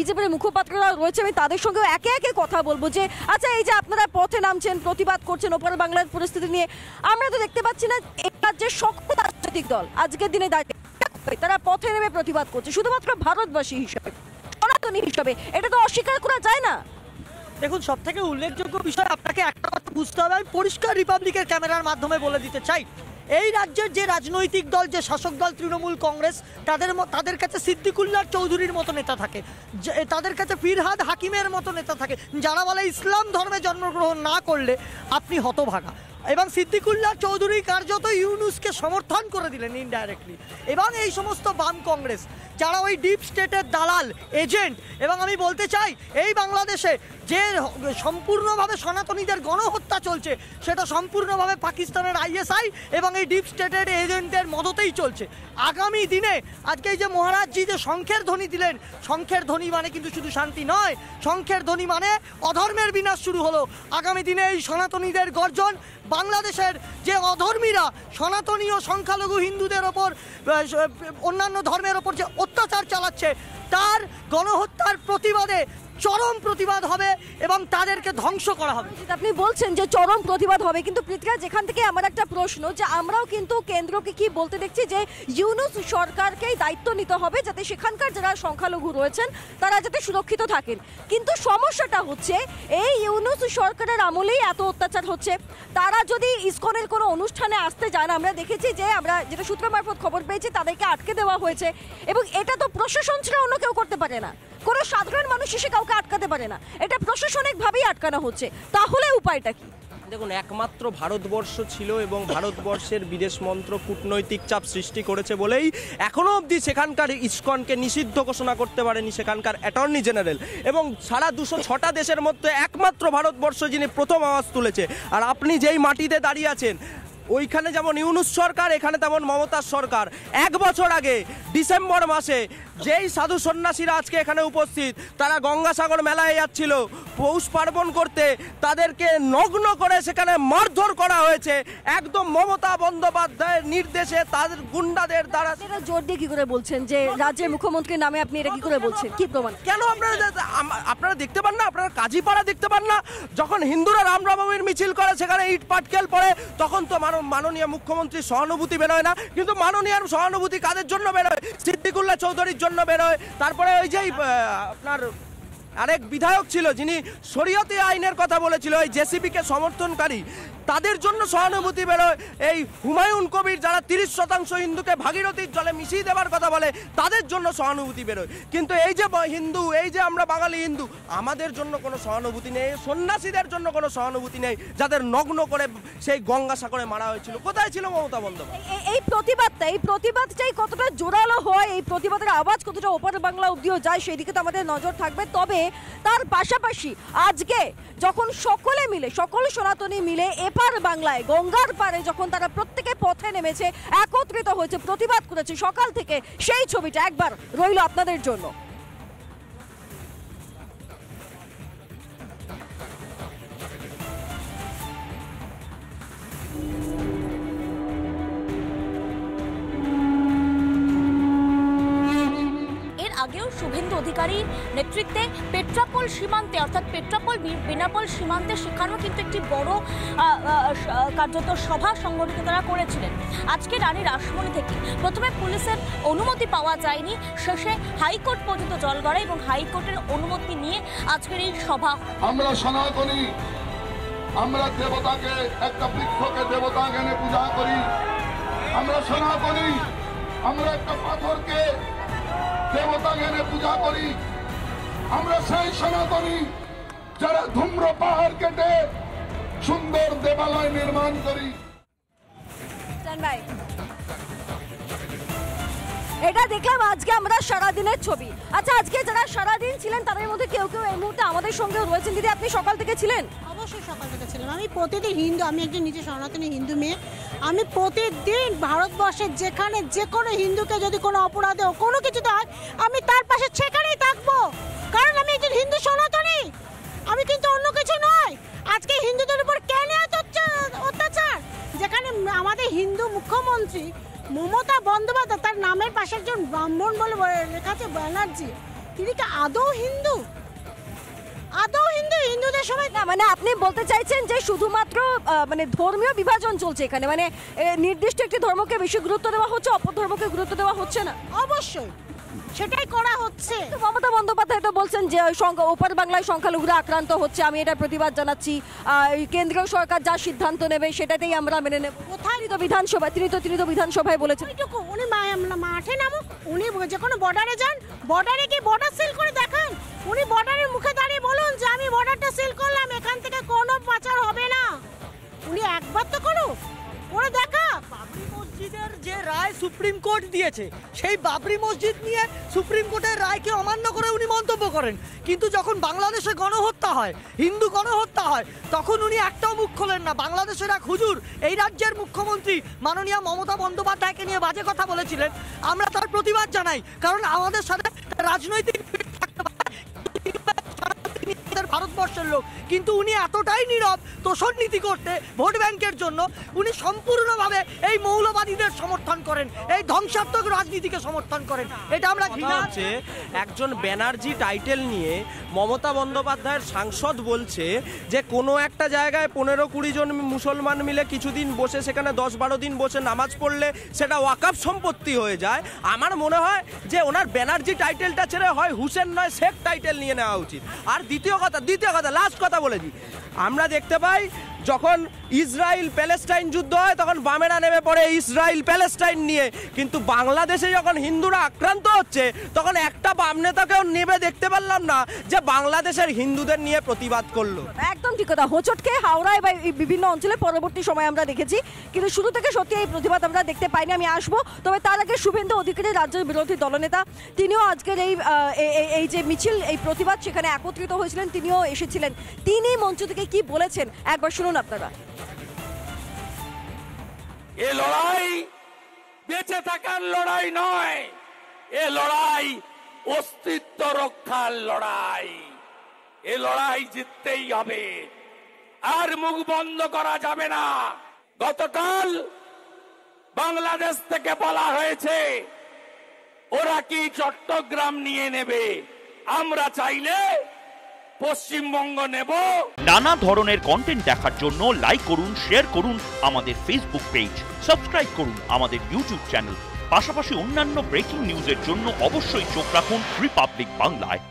বিজেপির মুখপাত্ররা রয়েছে, আমি তাদের সঙ্গে একে একে কথা বলবো যে আচ্ছা এই যে আপনারা পথে নামছেন, প্রতিবাদ করছেন ওপার বাংলার পরিস্থিতি নিয়ে, আমরা তো দেখতে পাচ্ছি না এই রাজ্যের সকল রাজনৈতিক দল আজকের দিনে দাঁড়িয়ে তারা পথে নেমে প্রতিবাদ করছে শুধুমাত্র ভারতবাসী হিসাবে, সনাতনী হিসাবে, এটা তো অস্বীকার করা যায় না। দেখুন, সব থেকে উল্লেখযোগ্য বিষয় আপনাকে একটা কথা বুঝতে হবে, আমি পরিষ্কার রিপাবলিকের ক্যামেরার মাধ্যমে বলে দিতে চাই, এই রাজ্যের যে রাজনৈতিক দল, যে শাসক দল তৃণমূল কংগ্রেস, তাদের কাছে সিদ্দিকুল্লাহ চৌধুরীর মতো নেতা থাকে, তাদের কাছে ফিরহাদ হাকিমের মতো নেতা থাকে, যারা বলে ইসলাম ধর্মে জন্মগ্রহণ না করলে আপনি হতভাগা। এবং সিদ্দিকুল্লাহ চৌধুরী কার্যত ইউনুসকে সমর্থন করে দিলেন ইনডাইরেক্টলি। এবং এই সমস্ত বাম কংগ্রেস যারা ওই ডিপ স্টেটের দালাল এজেন্ট, এবং আমি বলতে চাই এই বাংলাদেশে যে সম্পূর্ণভাবে সনাতনীদের গণহত্যা চলছে সেটা সম্পূর্ণভাবে পাকিস্তানের আইএসআই এবং এই ডিপ স্টেটের এজেন্টদের মদতেই চলছে। আগামী দিনে আজকে এই যে মহারাজজি যে শঙ্খের ধ্বনি দিলেন, শঙ্খের ধ্বনি মানে কিন্তু শুধু শান্তি নয়, শঙ্খের ধ্বনি মানে অধর্মের বিনাশ শুরু হলো। আগামী দিনে এই সনাতনীদের গর্জন বাংলাদেশের যে অধর্মীরা সনাতনী ও সংখ্যালঘু হিন্দুদের ওপর, অন্যান্য ধর্মের ওপর যে অত্যাচার চালাচ্ছে তার গণহত্যার প্রতিবাদে চরম প্রতিবাদ হবে এবং তাদেরকে ধ্বংস করা হবে। আপনি বলছেন যে চরম প্রতিবাদ হবে, কিন্তু পৃথিকা যেখান থেকে আমার একটা প্রশ্ন যে আমরাও কিন্তু কেন্দ্রকে কি বলতে দেখছি যে ইউনুস সরকারকেই দায়িত্ব নিতে হবে যাতে সেখানকার যারা সংখ্যালঘু রয়েছেন তারা যাতে সুরক্ষিত থাকেন, কিন্তু সমস্যাটা হচ্ছে এই ইউনুস সরকারের আমলেই এত অত্যাচার হচ্ছে। তারা যদি ইসকনের কোনো অনুষ্ঠানে আসতে চান, আমরা দেখেছি যে আমরা যেটা সূত্র মারফত খবর পেয়েছি তাদেরকে আটকে দেওয়া হয়েছে, এবং এটা তো প্রশাসন ছাড়া অন্য কেউ করতে পারে না, কোনো সাধারণ মানুষ এসে কাউকে আটকাতে পারে না, এটা প্রশাসনিকভাবেই আটকানো হচ্ছে। তাহলে উপায়টা কি? দেখুন, একমাত্র ভারতবর্ষ ছিল এবং ভারতবর্ষের বিদেশ মন্ত্র কূটনৈতিক চাপ সৃষ্টি করেছে বলেই এখনও অবধি সেখানকার ইসকনকে নিষিদ্ধ ঘোষণা করতে পারেনি সেখানকার অ্যাটর্নি জেনারেল, এবং সারা 206টা দেশের মধ্যে একমাত্র ভারতবর্ষ যিনি প্রথম আওয়াজ তুলেছে। আর আপনি যেই মাটিতে দাঁড়িয়ে আছেন ওইখানে যেমন ইউনুস সরকার, এখানে তেমন মমতার সরকার। 1 বছর আগে ডিসেম্বর মাসে যেই সাধু সন্ন্যাসীরা আজকে এখানে উপস্থিত, তারা গঙ্গাসাগর মেলায় যাচ্ছিল পৌষ পার্বণ করতে, তাদেরকে নগ্ন করে সেখানে মারধর করা হয়েছে একদম মমতা বন্দ্যোপাধ্যায়ের নির্দেশে, তাদের গুন্ডাদের দ্বারা। এটা জোর দিয়ে কি করে বলছেন যে রাজ্যের মুখ্যমন্ত্রীর নামে আপনি এটা কি করে বলছেন, কি প্রমাণ? কেন আপনারা দেখতে পান না? আপনারা কাজীপাড়া দেখতে পান না? যখন হিন্দুরা রামনবমীর মিছিল করে সেখানে ইট পাটকেল পড়ে, তখন তো মাননীয় মুখ্যমন্ত্রীর সহানুভূতি বেরোয় না, কিন্তু মাননীয় সহানুভূতি কাদের জন্য বেরোয়? সিদ্দিকুল্লাহ চৌধুরীর জন্য বেরোয়। তারপরে ওই যে আপনার আরেক বিধায়ক ছিল যিনি শরীয়তি আইনের কথা বলেছিল, ওই জেসিবিকে সমর্থনকারী, তাদের জন্য সহানুভূতি বেরোয়। এই হুমায়ুন কবির যারা 30% হিন্দুকে ভাগীরথীর জলে মিশিয়ে দেওয়ার কথা বলে তাদের জন্য সহানুভূতি বেরোয়, কিন্তু এই যে হিন্দু, এই যে আমরা বাঙালি হিন্দু, আমাদের জন্য কোনো সহানুভূতি নেই, সন্ন্যাসীদের জন্য কোনো সহানুভূতি নেই যাদের নগ্ন করে সেই গঙ্গাসাগরে মারা হয়েছিল। কোথায় ছিল মমতা বন্দ্যোপাধ্যায়? এই প্রতিবাদটাই কতটা জোরালো হয়, এই প্রতিবাদের আওয়াজ কতটা ওপার বাংলা অবধিও যায়, সেই দিকে তো আমাদের নজর থাকবে। তবে তার পাশাপাশি আজকে যখন সকলে মিলে, সকল সনাতনী মিলে এপার বাংলায় গঙ্গার পারে যখন তারা প্রত্যেকে পথে নেমেছে, একত্রিত হয়েছে, প্রতিবাদ করেছে সকাল থেকে, সেই ছবিটা একবার রইল আপনাদের জন্য। আগেও শুভেন্দু অধিকারীর নেতৃত্বে পেট্রাপোল সীমান্তে, অর্থাৎ পেট্রাপোল বেনাপোল সীমান্তে সেখানেও কিন্তু একটি বড় কার্যত সভা সংগঠিত তারা করেছিলেন। আজকে রানী রাসমণি থেকে প্রথমে পুলিশের অনুমতি পাওয়া যায়নি, শেষে হাইকোর্ট পর্যন্ত জল গড়ায় এবং হাইকোর্টের অনুমতি নিয়ে আজকের এই সভা। আমরা সনাতনী, আমরা দেবতাকে, একটা বৃক্ষকে দেবতা জ্ঞানে পূজা করি। আমরা সনাতনী, আমরা একটা পাথরকে দেবতা জ্ঞানে পূজা করি। আমরা সেই সনাতনী যারা ধূম্র পাহাড় কেটে সুন্দর দেবালয় নির্মাণ করি। এটা দেখলাম আজকে আমরা সারাদিনের ছবি। আচ্ছা, আজকে যারা সারাদিন ছিলেন তাদের মধ্যে কেউ কেউ এই মুহূর্তে আমাদের সঙ্গেও রয়েছেন। দিদি, আপনি সকাল থেকে ছিলেন? অবশ্যই সকাল থেকে ছিলাম। আমি প্রতিদিন হিন্দু, আমি একজন নিজে সনাতনী হিন্দু মেয়ে, আমি প্রতিদিন ভারতবর্ষের যেখানে যে কোনো হিন্দুকে যদি কোনো অপরাধে কোনো কিছুতে হয় আমি তার পাশে সেখানেই থাকবো, কারণ আমি একজন হিন্দু সনাতনী, আমি কিন্তু অন্য কিছু নয়। আজকে হিন্দুদের উপর কেন এত অত্যাচার? যেখানে আমাদের হিন্দু মুখ্যমন্ত্রী মমতা বন্দ্যোপাধ্যায়, তার নামের পাশে একজন ব্রাহ্মণ বলে লেখা আছে ব্যানার্জি, তিনি কি আদৌ হিন্দু? আদৌ হিন্দু? হিন্দুদের সবাই না মানে আপনি বলতে চাইছেন যে শুধুমাত্র মানে ধর্মীয় বিভাজন চলছে এখানে, মানে নির্দিষ্ট একটি ধর্মকে বেশি গুরুত্ব দেওয়া হচ্ছে, অপর ধর্মকে গুরুত্ব দেওয়া হচ্ছে না? অবশ্যই সেটাই করা হচ্ছে। তো মমতা বন্দ্যোপাধ্যায় তো বলছেন যে ওপার বাংলায় সংখ্যালঘুরা আক্রান্ত হচ্ছে, আমি এটা প্রতিবাদ জানাচ্ছি, কেন্দ্রীয় সরকার যা সিদ্ধান্ত নেবে সেটাতেই আমরা মেনে নেব। কোথায়? তিনি তো বিধানসভায় বলেছেন। ওইটুকু উনি মাঠে নামুক, উনি যে কোনো বর্ডারে যান, বর্ডারে কি বর্ডার সিল করে দেখান, উনি বর্ডারের মুখে দাঁড়িয়ে বলুন যে আমি বর্ডারটা সিল করলাম, এখান থেকে কোনো পাচার হবে না। উনি একবার তো করুক, করে দেখা। বাবরি মসজিদের যে রায় সুপ্রিম কোর্ট দিয়েছে, সেই বাবরি মসজিদ নিয়ে সুপ্রিম কোর্টের রায়কে অমান্য করে উনি মন্তব্য করেন, কিন্তু যখন বাংলাদেশে গণহত্যা হয়, হিন্দু গণহত্যা হয়, তখন উনি একটাও মুখ খোলেন না। বাংলাদেশের এক হুজুর এই রাজ্যের মুখ্যমন্ত্রী মাননীয় মমতা বন্দ্যোপাধ্যায়কে নিয়ে বাজে কথা বলেছিলেন, আমরা তার প্রতিবাদ জানাই, কারণ আমাদের সাথে রাজনৈতিক ভারতবর্ষের লোক, কিন্তু উনি এতটাই নীরব তোষণ নীতি করতে ভোট ব্যাংকের জন্য, উনি সম্পূর্ণভাবে এই মৌলবাদীদের সমর্থন করেন, এই ধ্বংসাত্মক রাজনীতিকে সমর্থন করেন। এটা আমরা ঘৃণা হচ্ছে একজন ব্যানার্জি টাইটেল নিয়ে মমতা বন্দ্যোপাধ্যায়ের সাংসদ বলছে যে কোনো একটা জায়গায় 15-20 জন মুসলমান মিলে কিছুদিন বসে, সেখানে 10-12 দিন বসে নামাজ পড়লে সেটা ওয়াকফ সম্পত্তি হয়ে যায়। আমার মনে হয় যে ওনার ব্যানার্জি টাইটেলটা ছেড়ে হয় হুসেন নয় শেখ টাইটেল নিয়ে নেওয়া উচিত। আর দ্বিতীয় কথা লাস্ট কথা বলেছি, আমরা দেখতে পাই যখন ইসরায়েল প্যালেস্টাইন যুদ্ধ হয় তখন বামেরা নেমে পড়ে ইসরায়েল প্যালেস্টাইন নিয়ে, কিন্তু বাংলাদেশে যখন হিন্দুরা আক্রান্ত হচ্ছে তখন একটা বাম নেতাকেও নেমে দেখতে পারলাম না যে বাংলাদেশের হিন্দুদের নিয়ে প্রতিবাদ করলো। একদম ঠিক কথা, হোঁচটকে হাওড়ায় বা বিভিন্ন অঞ্চলে পরবর্তী সময় আমরা দেখেছি, কিন্তু শুরু থেকে সত্যি এই প্রতিবাদ আমরা দেখতে পাইনি। আমি আসবো, তবে তার আগে শুভেন্দু অধিকারী রাজ্যের বিরোধী দলনেতা, তিনিও আজকের এই যে মিছিল, এই প্রতিবাদ সেখানে একত্রিত হয়েছিলেন, তিনিও এসেছিলেন। তিনি মঞ্চ থেকে কি বলেছেন একবার শুনুন আপনারা। এ লড়াই বেঁচে থাকার লড়াই নয়, এ লড়াই অস্তিত্ব রক্ষার লড়াই। এ লড়াই জিততেই হবে, আর মুখ বন্ধ করা যাবে না। গতকাল বাংলাদেশ থেকে বলা হয়েছে ওরা কি চট্টগ্রাম নিয়ে নেবে, আমরা চাইলে পশ্চিমবঙ্গ নেব। নানা ধরনের কন্টেন্ট দেখার জন্য লাইক করুন, শেয়ার করুন আমাদের ফেসবুক পেজ, সাবস্ক্রাইব করুন আমাদের ইউটিউব চ্যানেল, পাশাপাশি অন্যান্য ব্রেকিং নিউজের জন্য অবশ্যই চোখ রাখুন রিপাবলিক বাংলায়।